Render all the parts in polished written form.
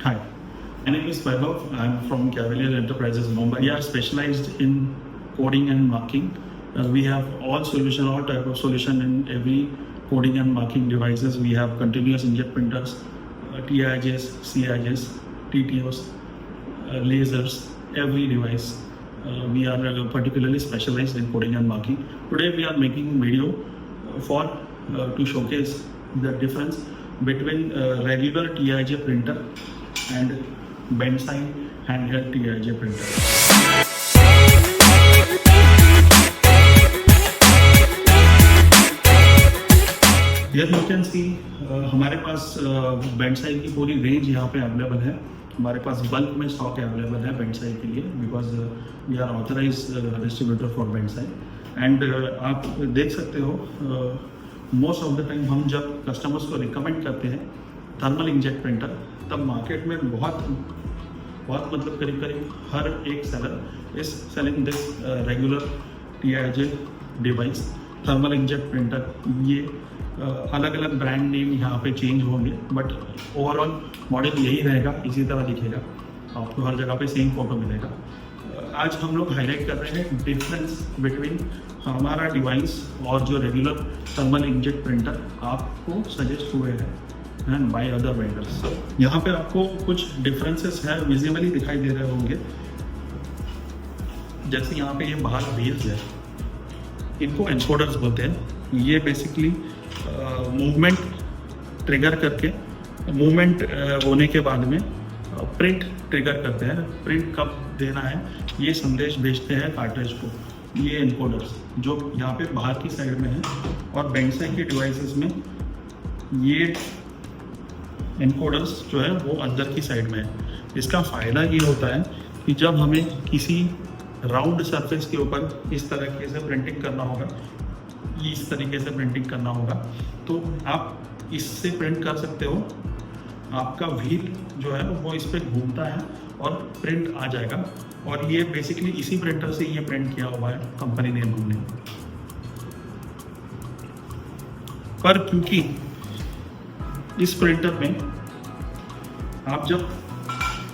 Hi, my name is Vaibhav. I'm from Cavalier Enterprises, Mumbai. We are specialized in coding and marking. We have all type of solution in every coding and marking devices. We have continuous inkjet printers, TIJs, CIJs, TTOs, lasers, every device. We are particularly specialized in coding and marking. Today we are making video for to showcase the difference between regular TIJ printer and Bensai handheld TIJ printer. Here you can see हमारे पास Bensai की पूरी range यहाँ पे available है. हमारे पास bulk में stock available है Bensai के लिए, because we are authorise distributor for Bensai. And आप देख सकते हो मोस्ट ऑफ द टाइम हम जब कस्टमर्स को रिकमेंड करते हैं थर्मल इंकजेट प्रिंटर, तब मार्केट में बहुत मतलब करीब हर एक seller is selling this regular TIJ device thermal inkjet printer. ये अलग अलग ब्रांड नेम यहाँ पे चेंज होंगे, बट ओवरऑल मॉडल यही रहेगा, इसी तरह दिखेगा, आपको हर जगह पे सेम फोटो मिलेगा. आज हम लोग हाईलाइट कर रहे हैं डिफरेंस बिटवीन हमारा डिवाइस और जो रेगुलर थर्मल इंकजेट प्रिंटर आपको सजेस्ट हुए हैं बाय अदर वेंडर्स. यहाँ पे आपको कुछ डिफरेंसेस है विजिबली दिखाई दे रहे होंगे. जैसे यहाँ पे ये बाहर व्हील्स है, इनको एनकोडर्स बोलते हैं. ये बेसिकली मूवमेंट ट्रिगर करके मूवमेंट होने के बाद में प्रिंट ट्रिगर करते हैं. प्रिंट कब देना है ये संदेश भेजते हैं कार्ट्रिज को. ये एनकोडर्स जो यहाँ पे बाहर की साइड में है, और Bensai के डिवाइसेस में ये एनकोडर्स जो है वो अंदर की साइड में है. इसका फ़ायदा ये होता है कि जब हमें किसी राउंड सरफेस के ऊपर इस तरीके से प्रिंटिंग करना होगा, इस तरीके से प्रिंटिंग करना होगा, तो आप इससे प्रिंट कर सकते हो. आपका व्हील जो है वो इस पर घूमता है और प्रिंट आ जाएगा. और ये बेसिकली इसी प्रिंटर से ये प्रिंट किया हुआ है, कंपनी नेम हमने. पर क्योंकि इस प्रिंटर में आप जब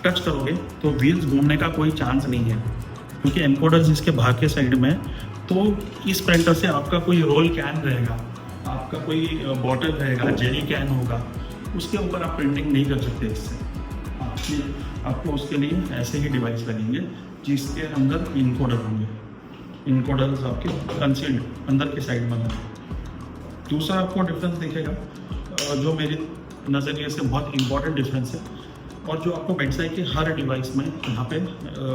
टच करोगे तो व्हील्स घूमने का कोई चांस नहीं है, क्योंकि एनकोडर्स इसके बाहर के साइड में है. तो इस प्रिंटर से आपका कोई रोल कैन रहेगा, आपका कोई बॉटल रहेगा, जेली कैन होगा, उसके ऊपर आप प्रिंटिंग नहीं कर सकते इससे. आपको उसके लिए ऐसे ही डिवाइस लगेंगे जिसके अंदर इनकोडर होंगे. इनकोडर्स आपके कंसील्ड अंदर के साइड में होंगे. दूसरा आपको डिफरेंस दिखेगा जो मेरे नज़रिए से बहुत इंपॉर्टेंट डिफरेंस है, और जो आपको Bensai के हर डिवाइस में यहाँ पे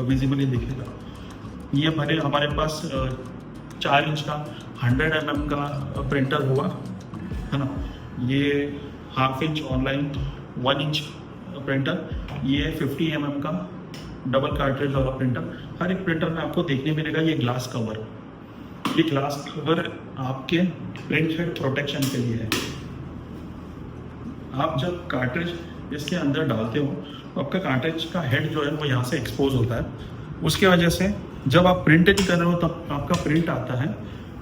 विजिबली दिखेगा. ये भले हमारे पास 4 इंच का 100 mm का प्रिंटर होगा, है ना. ये half inch online 1 inch printer, ये 50 mm का डबल कार्ट्रिज वाला प्रिंटर. हर एक प्रिंटर में आपको देखने मिलेगा ये ग्लास कवर. ये ग्लास कवर आपके प्रिंट हेड प्रोटेक्शन के लिए है. आप जब कार्ट्रिज इसके अंदर डालते हो तो आपका कार्ट्रिज का हेड जो है वो यहाँ से एक्सपोज होता है. उसकी वजह से जब आप प्रिंटिंग कर रहे हो तब आपका प्रिंट आता है,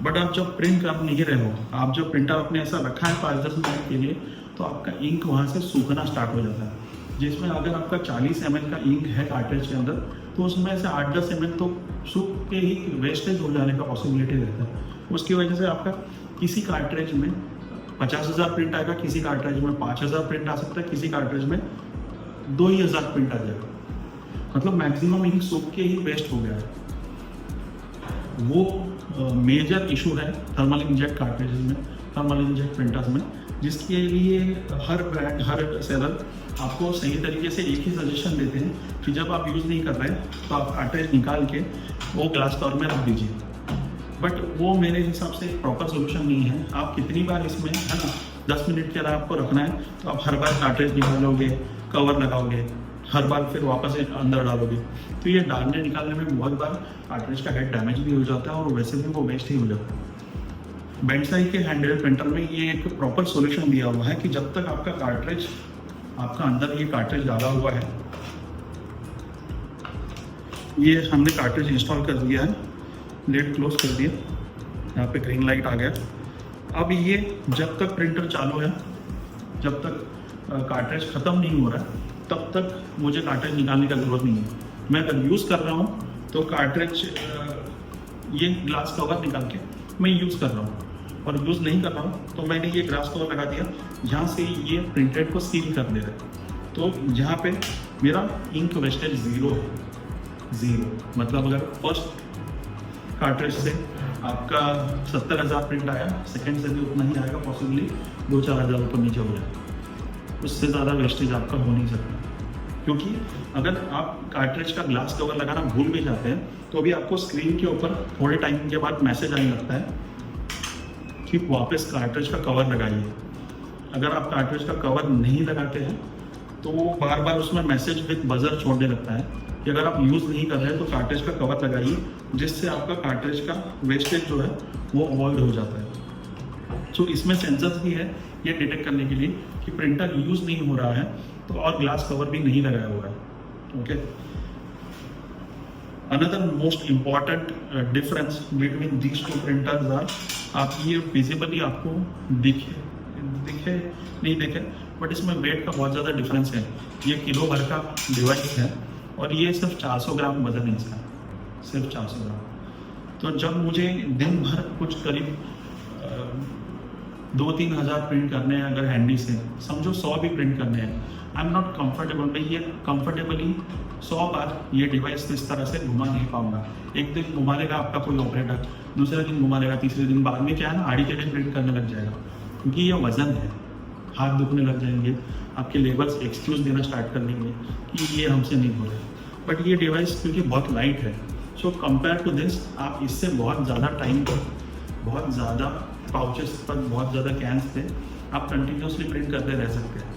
बट आप जब प्रिंट कर नहीं रहे हो, आप जब प्रिंटर आपने ऐसा रखा है 5-10 मिनट के लिए, तो आपका इंक वहाँ से सूखना स्टार्ट हो जाता है. जिसमें अगर आपका 40 ml का इंक है कार्ट्रिज के अंदर, तो उसमें से 8-10 ml तो सूख के ही वेस्टेज हो जाने का पॉसिबिलिटी रहता है. उसकी वजह से आपका किसी कार्ट्रिज में 50,000 प्रिंट आएगा, किसी कार्ट्रिज में 5,000 प्रिंट आ सकता है, किसी कार्ट्रिज में 2,000 प्रिंट आ जाएगा. मतलब मैक्सिमम इंक सूख के ही वेस्ट हो गया है. वो मेजर इशू है थर्मल इंकजेट कार्ट्रिजेस में, थर्मल इंकजेट प्रिंटर्स में, जिसके लिए हर ब्रांड, हर सेलर आपको सही तरीके से एक ही सजेशन देते हैं कि जब आप यूज़ नहीं कर रहे हैं तो आप कार्ट्रिज निकाल के वो ग्लास कवर में रख दीजिए. बट वो मेरे हिसाब से एक प्रॉपर सोल्यूशन नहीं है. आप कितनी बार इसमें, है ना, 10 मिनट के लिए आपको रखना है, तो आप हर बार कार्ट्रिज निकालोगे, कवर लगाओगे, हर बार फिर वापस अंदर डालोगे, तो ये डालने निकालने में बहुत बार कार्ट्रिज का हेड डैमेज भी हो जाता है और वैसे भी वो वेस्ट ही हो जाता है. Bensai के हैंडहेल्ड प्रिंटर में ये एक प्रॉपर सॉल्यूशन दिया हुआ है कि जब तक आपका कार्ट्रिज, आपका अंदर ये कार्ट्रिज डाला हुआ है, ये हमने कार्ट्रिज इंस्टॉल कर दिया है, लिड क्लोज कर दिया, यहाँ पे ग्रीन लाइट आ गया. अब ये जब तक प्रिंटर चालू है, जब तक कार्ट्रिज ख़त्म नहीं हो रहा है, तब तक मुझे कार्ट्रिज निकालने का ज़रूरत नहीं है। मैं अगर यूज़ कर रहा हूँ तो कार्ट्रिज ये ग्लास कवर निकाल के मैं यूज़ कर रहा हूँ, और यूज़ नहीं कर रहा हूँ तो मैंने ये ग्लास कवर लगा दिया जहाँ से ये प्रिंटेड को सील कर दे रहा है। तो जहाँ पे मेरा इंक वेस्टेज ज़ीरो है, ज़ीरो। मतलब अगर फर्स्ट कार्ट्रिज से आपका 70,000 प्रिंट आया, सेकेंड से भी उतना ही आएगा, पॉसिबली 2-4 हज़ार ऊपर नीचे हो जाए, उससे ज़्यादा वेस्टेज आपका हो नहीं सकता। क्योंकि अगर आप कार्ट्रिज का ग्लास कवर लगाना भूल भी जाते हैं तो भी आपको स्क्रीन के ऊपर थोड़े टाइम के बाद मैसेज आने लगता है कि वापस कार्ट्रिज का कवर लगाइए। अगर आप कार्ट्रिज का कवर नहीं लगाते हैं तो वो बार बार उसमें मैसेज विद बजर छोड़ने लगता है कि अगर आप यूज़ नहीं कर रहे हैं तो कार्ट्रिज का कवर लगाइए, जिससे आपका कार्ट्रिज का वेस्टेज जो है वो अवॉइड हो जाता है। सो इसमें सेंसर्स भी है ये डिटेक्ट करने के लिए कि प्रिंटर यूज़ नहीं हो रहा है तो, और ग्लास कवर भी नहीं लगाया हुआ है। Okay, another most important difference between these two printers are, आप ये विजिबली आपको दिखे नहीं दिखे, बट इसमें वेट का बहुत ज़्यादा डिफरेंस है। ये किलो भर का डिवाइस है और ये सिर्फ 400 ग्राम वजन है इसका, सिर्फ 400 ग्राम। तो जब मुझे दिन भर कुछ करीब 2-3 हज़ार प्रिंट करने हैं, अगर हैंडी से समझो 100 भी प्रिंट करने हैं, आई एम नॉट कंफर्टेबल। मैं ये कंफर्टेबली 100 बार ये डिवाइस इस तरह से घुमा नहीं पाऊंगा। एक दिन घुमा लेगा आपका कोई ऑपरेटर, दूसरे दिन घुमा लेगा, तीसरे दिन, बाद में क्या है ना आड़ी के दिन प्रिंट करने लग जाएगा, क्योंकि ये वजन है, हाथ दुखने लग जाएंगे, आपके लेबर्स एक्सक्यूज देना स्टार्ट कर देंगे कि ये हमसे नहीं हो रहा है। बट ये डिवाइस क्योंकि बहुत लाइट है, सो कंपेयर टू दिस आप इससे बहुत ज़्यादा टाइम पर, बहुत ज़्यादा पाउचेस पर, बहुत ज़्यादा कैंस पे आप कंटिन्यूसली प्रिंट करते रह सकते हैं।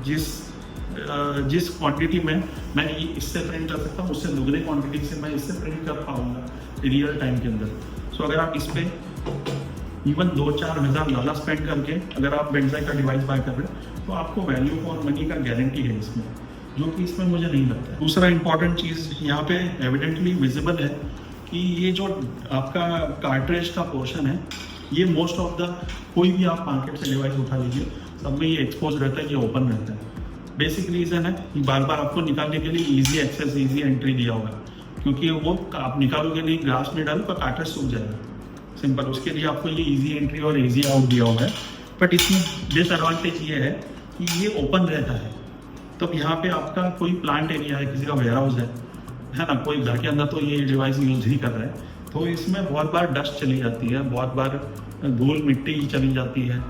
जिस क्वांटिटी में मैं इससे प्रिंट कर सकता हूँ, उससे दुगने क्वांटिटी से मैं इससे प्रिंट कर पाऊँगा रियल टाइम के अंदर। सो अगर आप इस पर इवन 2-4 हज़ार डॉलर स्पेंड करके अगर आप बेंजाई का डिवाइस बाय कर रहे हैं तो आपको वैल्यू फॉर मनी का गारंटी है इसमें, जो कि इसमें मुझे नहीं लगता है। दूसरा इंपॉर्टेंट चीज़ यहाँ पे एविडेंटली विजिबल है कि ये जो आपका कार्ट्रिज का पोर्शन है, ये मोस्ट ऑफ द, कोई भी आप मार्केट से डिवाइस उठा लीजिए, सब में ये एक्सपोज रहता है, ये ओपन रहता है। बेसिक रीज़न है कि बार बार आपको निकालने के लिए ईजी एक्सेस, ईजी एंट्री दिया होगा, क्योंकि वो आप निकालोगे नहीं, ग्लास में डालो तो कार्ट्रिज सूख जाएगा, सिंपल। उसके लिए आपको ये ईजी एंट्री और ईजी आउट दिया हुआ है। बट इसमें डिसएडवांटेज ये है कि ये ओपन रहता है, तब यहाँ पे आपका कोई प्लांट एरिया है, किसी का वेयर हाउस है ना, कोई घर के अंदर तो ये डिवाइस यूज ही कर रहा है, तो इसमें बहुत बार डस्ट चली जाती है, बहुत बार धूल मिट्टी चली जाती है,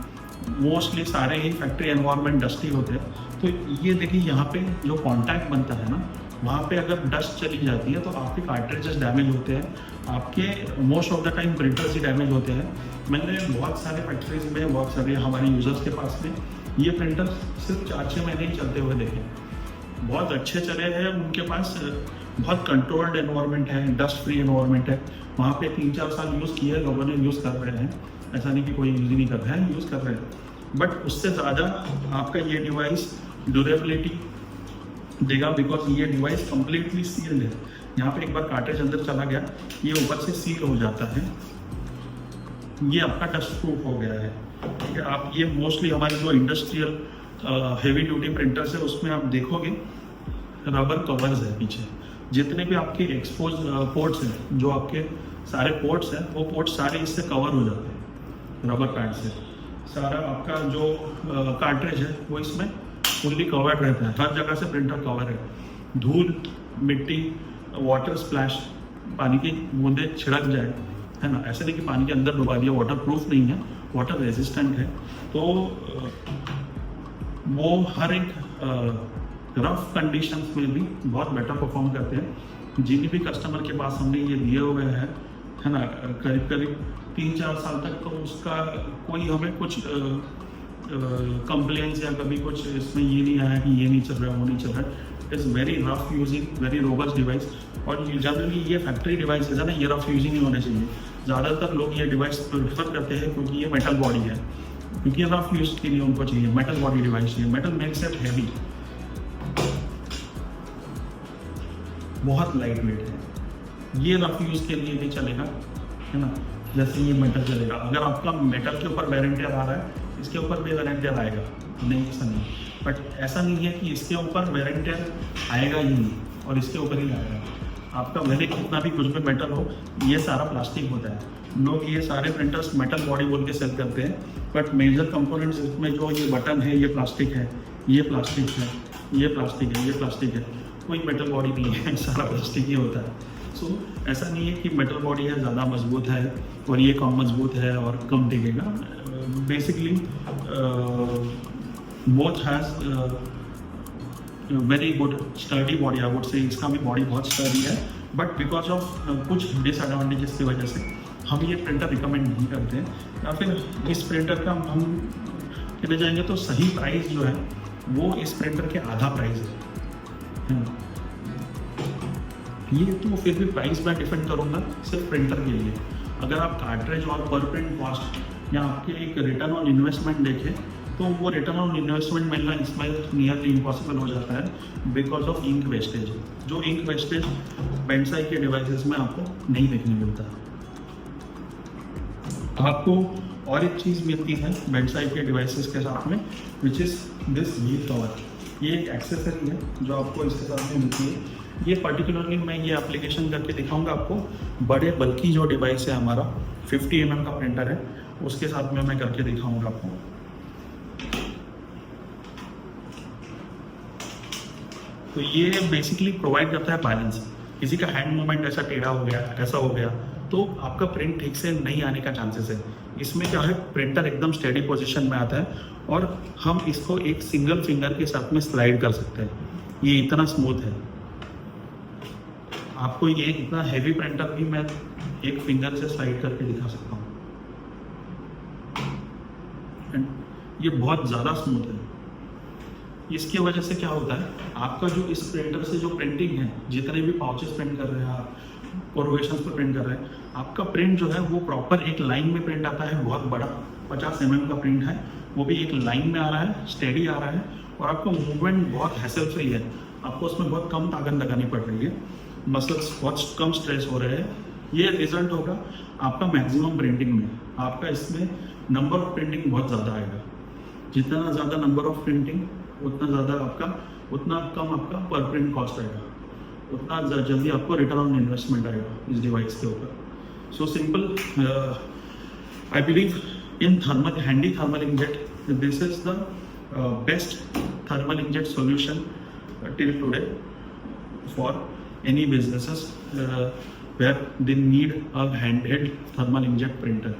मोस्टली सारे ही फैक्ट्री एनवायरनमेंट डस्टी होते हैं। तो ये देखिए यहाँ पे जो कॉन्टैक्ट बनता है ना, वहाँ पे अगर डस्ट चली जाती है तो आपके कार्ट्रिजेस डैमेज होते हैं, आपके most of the time printers he damage होते हैं। मैंने बहुत सारे फैक्ट्रीज में, बहुत सारे हमारे यूजर्स के पास में ये प्रिंटर सिर्फ 4-6 महीने ही चलते हुए देखे, बहुत अच्छे चले हैं, उनके पास बहुत कंट्रोल्ड एनवायरनमेंट है, डस्ट फ्री एनवायरनमेंट है, वहाँ पे 3-4 साल यूज़ किए, लोगों ने यूज़ कर रहे हैं, ऐसा नहीं कि कोई यूज़ ही नहीं कर रहा है, यूज़ कर रहे हैं। बट उससे ज़्यादा आपका ये डिवाइस ड्यूरेबिलिटी देगा, बिकॉज ये डिवाइस कम्प्लीटली सील्ड है। यहाँ पे एक बार कार्ट्रिज अंदर चला गया, ये ऊपर से सील हो जाता है, ये आपका डस्ट प्रूफ हो गया है, ठीक है। आप ये मोस्टली हमारे जो इंडस्ट्रियल हेवी ड्यूटी प्रिंटर्स है उसमें आप देखोगे रबर कवर्स है पीछे, जितने भी आपके एक्सपोज पोर्ट्स हैं, जो आपके सारे पोर्ट्स हैं, वो पोर्ट्स सारे इससे कवर हो जाते हैं रबर पैड से। सारा आपका जो कार्ट्रिज है वो इसमें फुल्ली कवर्ड रहता है, हर जगह से प्रिंटर कवर है। धूल, मिट्टी, वाटर स्प्लैश, पानी की बूंदे छिड़क जाए, है ना, ऐसे नहीं कि पानी के अंदर डुबा दिया, वाटर प्रूफ नहीं है, वाटर रेजिस्टेंट है, तो वो हर एक रफ कंडीशंस में भी बहुत बेटर परफॉर्म करते हैं। जिन भी कस्टमर के पास हमने ये दिए हुए हैं, है ना, करीब करीब 3-4 साल तक, तो उसका कोई हमें कुछ कंप्लेंट्स या कभी कुछ इसमें ये नहीं आया कि ये नहीं चल रहा है, वो नहीं चल रहा है। It's very rough using, very robust device. और जनरली ये फैक्ट्री डिवाइस है ना, ये रफ यूजिंग नहीं होने चाहिए। ज़्यादातर लोग ये डिवाइस प्रेफर करते हैं क्योंकि ये मेटल बॉडी है, क्योंकि रफ यूज के लिए उनको चाहिए मेटल बॉडी डिवाइस चाहिए। मेटल मेक्स इट हैवी, बहुत लाइट वेट है, ये रफ यूज के लिए भी चलेगा, है ना, जैसे ये मेटल चलेगा। अगर आपका मेटल के ऊपर वेरेंटियर आ रहा है, इसके ऊपर भी वेरेंटियर आएगा, नहीं ऐसा नहीं। बट ऐसा नहीं है कि इसके ऊपर वेयर एंड टेयर आएगा ही नहीं और इसके ऊपर ही आएगा। आपका भले कितना भी कुछ भी मेटल हो, ये सारा प्लास्टिक होता है। लोग ये सारे प्रिंटर्स मेटल बॉडी बोल के सेल करते हैं, बट मेजर कंपोनेंट्स इसमें जो ये बटन है ये प्लास्टिक है, ये प्लास्टिक है, ये प्लास्टिक है, ये प्लास्टिक है, कोई मेटल बॉडी नहीं है, सारा प्लास्टिक ही होता है। सो ऐसा नहीं है कि मेटल बॉडी है ज़्यादा मजबूत है और ये कम मजबूत है और कम टिकेगा। Basically both has very good study body, I would say. इसका भी बॉडी बहुत स्टडी है, बट बिकॉज ऑफ कुछ डिसएडवांटेजेस की वजह से हम ये प्रिंटर रिकमेंड नहीं करते हैं। या फिर इस प्रिंटर का हम कहने जाएंगे तो सही प्राइस जो है वो इस प्रिंटर के आधा प्राइस है। ये तो फिर भी प्राइस मैं डिफेंड करूँगा सिर्फ प्रिंटर के लिए। अगर आप कार्ट्रेज और पर प्रिंट कॉस्ट या आपके एक रिटर्न ऑन इन्वेस्टमेंट देखें तो वो रिटर्न ऑन इन्वेस्टमेंट मिलना इसमें नियरली इम्पॉसिबल हो जाता है बिकॉज ऑफ इंक वेस्टेज। जो इंक वेस्टेज बेंसाई के डिवाइसेस में आपको नहीं देखने मिलता। आपको और एक चीज़ मिलती है बेंसाई के डिवाइसेस के साथ में, which is this wheel cover. ये एक एक्सेसरी है जो आपको इसके साथ में मिलती है। ये पर्टिकुलरली मैं ये एप्लीकेशन करके दिखाऊंगा आपको। बड़े बल्कि जो डिवाइस है हमारा 50 mm का प्रिंटर है, उसके साथ में मैं करके दिखाऊंगा आपको। तो ये बेसिकली प्रोवाइड करता है बैलेंस। किसी का हैंड मूवमेंट ऐसा टेढ़ा हो गया, ऐसा हो गया, तो आपका प्रिंट ठीक से नहीं आने का चांसेस है। इसमें क्या है, प्रिंटर एकदम स्टेडी पोजीशन में आता है और हम इसको एक सिंगल फिंगर के साथ में स्लाइड कर सकते हैं। ये इतना स्मूथ है। आपको ये इतना हैवी प्रिंटर भी मैं एक फिंगर से स्लाइड करके दिखा सकता हूँ। ये बहुत ज़्यादा स्मूथ है। इसकी वजह से क्या होता है, आपका जो इस प्रिंटर से जो प्रिंटिंग है, जितने भी पाउचेस प्रिंट कर रहे हैं आप, कोरोवेशंस पर प्रिंट कर रहे हैं, आपका प्रिंट जो है वो प्रॉपर एक लाइन में प्रिंट आता है। बहुत बड़ा 50 mm का प्रिंट है, वो भी एक लाइन में आ रहा है, स्टेडी आ रहा है और आपका मूवमेंट बहुत हैसल फ्री है। आपको उसमें बहुत कम ताकत लगानी पड़ रही है, मसल्स बहुत कम स्ट्रेस हो रहे हैं। ये रिजल्ट होगा आपका मैक्सिमम प्रिंटिंग में। आपका इसमें नंबर ऑफ प्रिंटिंग बहुत ज़्यादा आएगा। जितना ज़्यादा नंबर ऑफ प्रिंटिंग उतना ज़्यादा आपका, उतना कम आपका पर प्रिंट कॉस्ट आएगा, उतना जल्दी आपको रिटर्न ऑन इन्वेस्टमेंट आएगा इस डिवाइस के ऊपर। So simple, I believe in thermal handy thermal inkjet. This is the best thermal inkjet solution till today for any businesses where they need a handheld thermal inkjet printer.